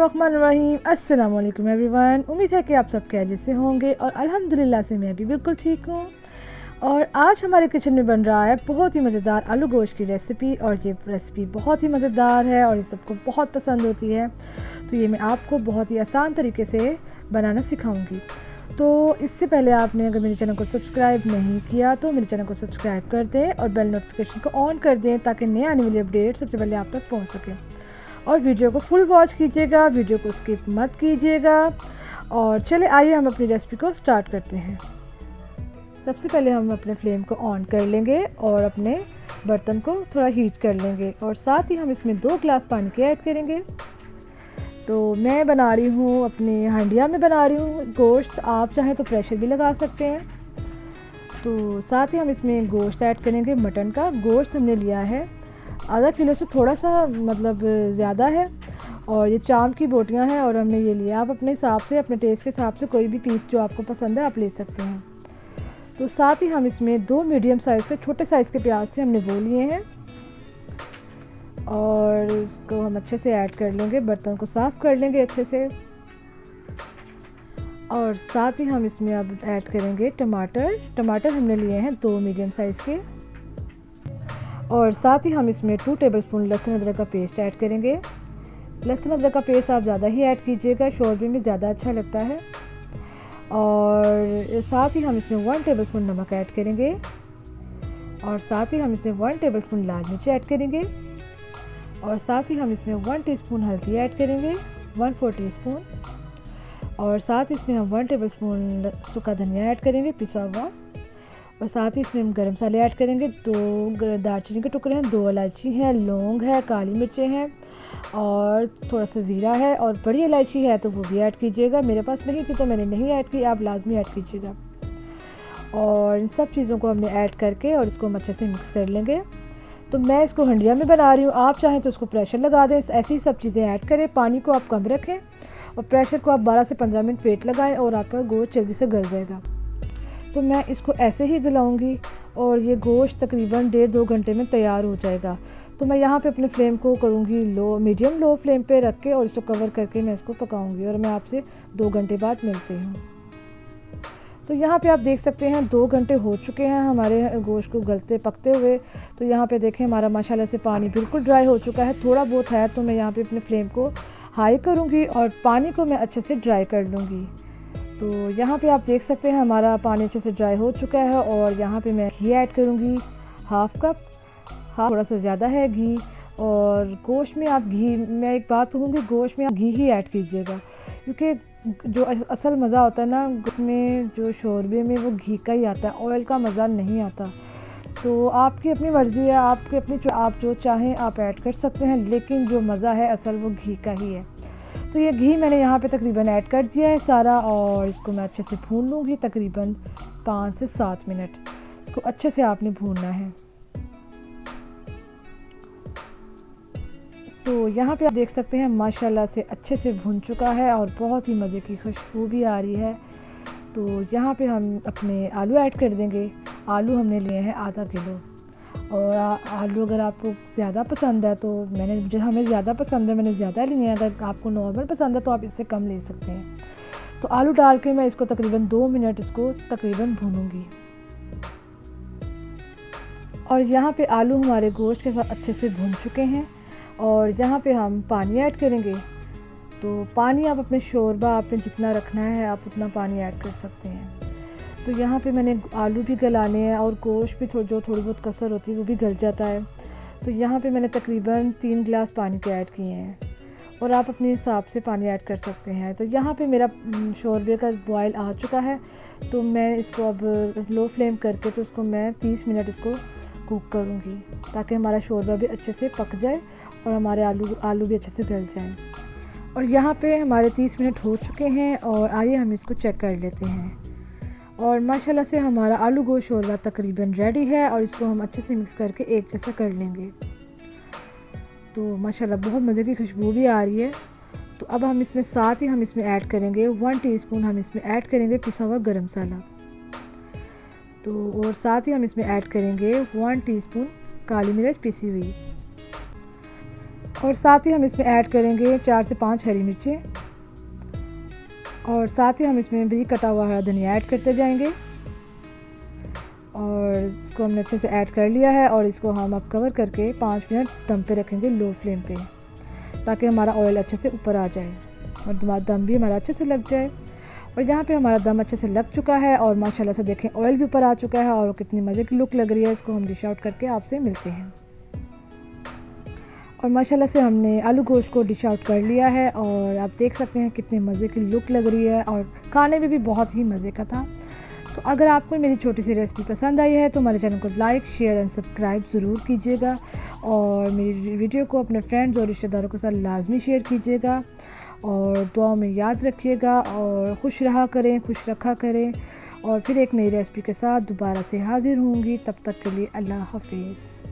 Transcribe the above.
बिस्मिल्लाहिर्रहमानिर्रहीम। अस्सलाम वालेकुम एवरीवन। उम्मीद है कि आप सब खैरियत से होंगे और अल्हम्दुलिल्लाह से मैं भी बिल्कुल ठीक हूँ। और आज हमारे किचन में बन रहा है बहुत ही मज़ेदार आलू गोश्त की रेसिपी, और ये रेसिपी बहुत ही मज़ेदार है और ये सबको बहुत पसंद होती है। तो ये मैं आपको बहुत ही आसान तरीके से बनाना सिखाऊंगी। तो इससे पहले आपने अगर मेरे चैनल को सब्सक्राइब नहीं किया तो मेरे चैनल को सब्सक्राइब कर दें और बेल नोटिफिकेशन को ऑन कर दें ताकि नए आने वाली अपडेट सबसे पहले आप तक पहुँच सकें। और वीडियो को फुल वॉच कीजिएगा, वीडियो को स्किप मत कीजिएगा। और चले आइए हम अपनी रेसिपी को स्टार्ट करते हैं। सबसे पहले हम अपने फ्लेम को ऑन कर लेंगे और अपने बर्तन को थोड़ा हीट कर लेंगे और साथ ही हम इसमें 2 गिलास पानी के ऐड करेंगे। तो मैं बना रही हूँ अपनी हांडिया में बना रही हूँ गोश्त, आप चाहें तो प्रेशर भी लगा सकते हैं। तो साथ ही हम इसमें गोश्त ऐड करेंगे। मटन का गोश्त हमने लिया है आधा किलो से थोड़ा सा ज़्यादा है, और ये चाम की बोटियां हैं और हमने ये लिया। आप अपने हिसाब से, अपने टेस्ट के हिसाब से कोई भी पीस जो आपको पसंद है आप ले सकते हैं। तो साथ ही हम इसमें 2 मीडियम साइज़ के छोटे साइज़ के प्याज से हमने वो लिए हैं और उसको हम अच्छे से ऐड कर लेंगे। बर्तन को साफ़ कर लेंगे अच्छे से। और साथ ही हम इसमें अब ऐड करेंगे टमाटर हमने लिए हैं 2 मीडियम साइज़ के। और साथ ही हम इसमें 2 टेबलस्पून लहसुन अदरक का पेस्ट ऐड करेंगे। लहसुन अदरक का पेस्ट आप ज़्यादा ही ऐड कीजिएगा, शोरबे में ज़्यादा अच्छा लगता है। और साथ ही हम इसमें 1 टेबलस्पून नमक ऐड करेंगे और साथ ही हम इसमें 1 टेबलस्पून लाल मिर्च ऐड करेंगे और साथ ही हम इसमें 1 टीस्पून हल्दी ऐड करेंगे, 1/4 टीस्पून। और साथ ही इसमें हम 1 टेबलस्पून सूखा धनिया ऐड करेंगे पिसा हुआ। और साथ ही इसमें हम गरम मसाले ऐड करेंगे। 2 दालचीनी के टुकड़े हैं, 2 इलायची है, लौंग है, काली मिर्चें हैं और थोड़ा सा ज़ीरा है और बड़ी इलायची है तो वो भी ऐड कीजिएगा। मेरे पास नहीं थी तो मैंने नहीं ऐड की, आप लाजमी ऐड कीजिएगा। और इन सब चीज़ों को हमने ऐड करके और इसको हम अच्छे से मिक्स कर लेंगे। तो मैं इसको हंडिया में बना रही हूँ, आप चाहें तो इसको प्रेशर लगा दें। ऐसी सब चीज़ें ऐड करें। पानी को आप कम रखें और प्रेशर को आप 12 से 15 मिनट वेट लगाएँ और आपका गोश्त जल्दी से गल जाएगा। तो मैं इसको ऐसे ही गलाऊंगी और ये गोश्त तकरीबन 1.5-2 घंटे में तैयार हो जाएगा। तो मैं यहाँ पे अपने फ्लेम को करूँगी मीडियम लो फ्लेम पे रख के और इसको कवर करके मैं इसको पकाऊंगी और मैं आपसे 2 घंटे बाद मिलती हूँ। तो यहाँ पे आप देख सकते हैं 2 घंटे हो चुके हैं हमारे गोश्त को गलते पकते हुए। तो यहाँ पे देखें हमारा माशाल्लाह से पानी बिल्कुल ड्राई हो चुका है। थोड़ा बहुत है तो मैं यहाँ पे अपने फ्लेम को हाई करूँगी और पानी को मैं अच्छे से ड्राई कर लूँगी। तो यहाँ पे आप देख सकते हैं हमारा पानी अच्छे से ड्राई हो चुका है और यहाँ पे मैं घी ऐड करूँगी, हाफ़ कप, थोड़ा सा ज़्यादा है घी। और गोश्त में आप घी, मैं एक बात कहूँगी, गोश्त में आप घी ही ऐड कीजिएगा क्योंकि जो असल मज़ा होता है ना में, जो शोरबे में, वो घी का ही आता है, ऑयल का मज़ा नहीं आता। तो आपकी अपनी मर्ज़ी है, आपकी अपनी, आप जो चाहें आप ऐड कर सकते हैं, लेकिन जो मज़ा है असल वो घी का ही है। तो ये घी मैंने यहाँ पे तकरीबन ऐड कर दिया है सारा और इसको मैं अच्छे से भून लूँगी तकरीबन 5 से 7 मिनट। इसको अच्छे से आपने भूनना है। तो यहाँ पे आप देख सकते हैं माशाल्लाह से अच्छे से भून चुका है और बहुत ही मज़े की खुशबू भी आ रही है। तो यहाँ पे हम अपने आलू ऐड कर देंगे। आलू हमने लिए हैं आधा किलो। और आलू अगर आपको ज़्यादा पसंद है तो हमें ज़्यादा पसंद है, मैंने ज़्यादा लिए हैं। अगर आपको नॉर्मल पसंद है तो आप इससे कम ले सकते हैं। तो आलू डाल के मैं इसको तकरीबन 2 मिनट इसको तकरीबन भूनूंगी। और यहाँ पे आलू हमारे गोश्त के साथ अच्छे से भून चुके हैं और यहाँ पे हम पानी ऐड करेंगे। तो पानी आप अपने शोरबा आपने जितना रखना है आप उतना पानी ऐड कर सकते हैं। तो यहाँ पे मैंने आलू भी गलाने हैं और गोश्त भी जो थोड़ी बहुत कसर होती है वो भी गल जाता है। तो यहाँ पे मैंने तकरीबन 3 गिलास पानी के ऐड किए हैं और आप अपने हिसाब से पानी ऐड कर सकते हैं। तो यहाँ पे मेरा शोरबे का बॉयल आ चुका है। तो मैं इसको अब लो फ्लेम करके तो उसको मैं 30 मिनट इसको कुक करूँगी ताकि हमारा शोरबा भी अच्छे से पक जाए और हमारे आलू भी अच्छे से गल जाएँ। और यहाँ पे हमारे 30 मिनट हो चुके हैं और आइए हम इसको चेक कर लेते हैं। और माशाल्लाह से हमारा आलू गोश्त शोरबा तकरीबन रेडी है और इसको हम अच्छे से मिक्स करके एक जैसा कर लेंगे। तो माशाल्लाह बहुत मज़े की खुशबू भी आ रही है। तो अब हम इसमें साथ ही हम इसमें ऐड करेंगे 1 टीस्पून हम इसमें ऐड करेंगे पिसा हुआ गरम मसाला। तो और साथ ही हम इसमें ऐड करेंगे 1 टीस्पून काली मिर्च पिसी हुई। और साथ ही हम इसमें ऐड करेंगे 4 से 5 हरी मिर्चें और साथ ही हम इसमें भी कटा हुआ हरा धनिया ऐड करते जाएंगे। और इसको हमने अच्छे से ऐड कर लिया है और इसको हम अब कवर करके 5 मिनट दम पे रखेंगे लो फ्लेम पे, ताकि हमारा ऑयल अच्छे से ऊपर आ जाए और दम भी हमारा अच्छे से लग जाए। और यहाँ पे हमारा दम अच्छे से लग चुका है और माशाल्लाह से देखें ऑयल भी ऊपर आ चुका है और कितनी मज़े की लुक लग रही है। इसको हम डिश आउट करके आपसे मिलते हैं। और माशाल्लाह से हमने आलू गोश्त को डिश आउट कर लिया है और आप देख सकते हैं कितने मज़े की लुक लग रही है और खाने में भी बहुत ही मज़े का था। तो अगर आपको मेरी छोटी सी रेसिपी पसंद आई है तो हमारे चैनल को लाइक, शेयर एंड सब्सक्राइब ज़रूर कीजिएगा और मेरी वीडियो को अपने फ्रेंड्स और रिश्तेदारों के साथ लाजमी शेयर कीजिएगा और दुआ में याद रखिएगा और खुश रहा करें, खुश रखा करें। और फिर एक नई रेसिपी के साथ दोबारा से हाज़िर होंगी। तब तक के लिए अल्लाह हाफिज़।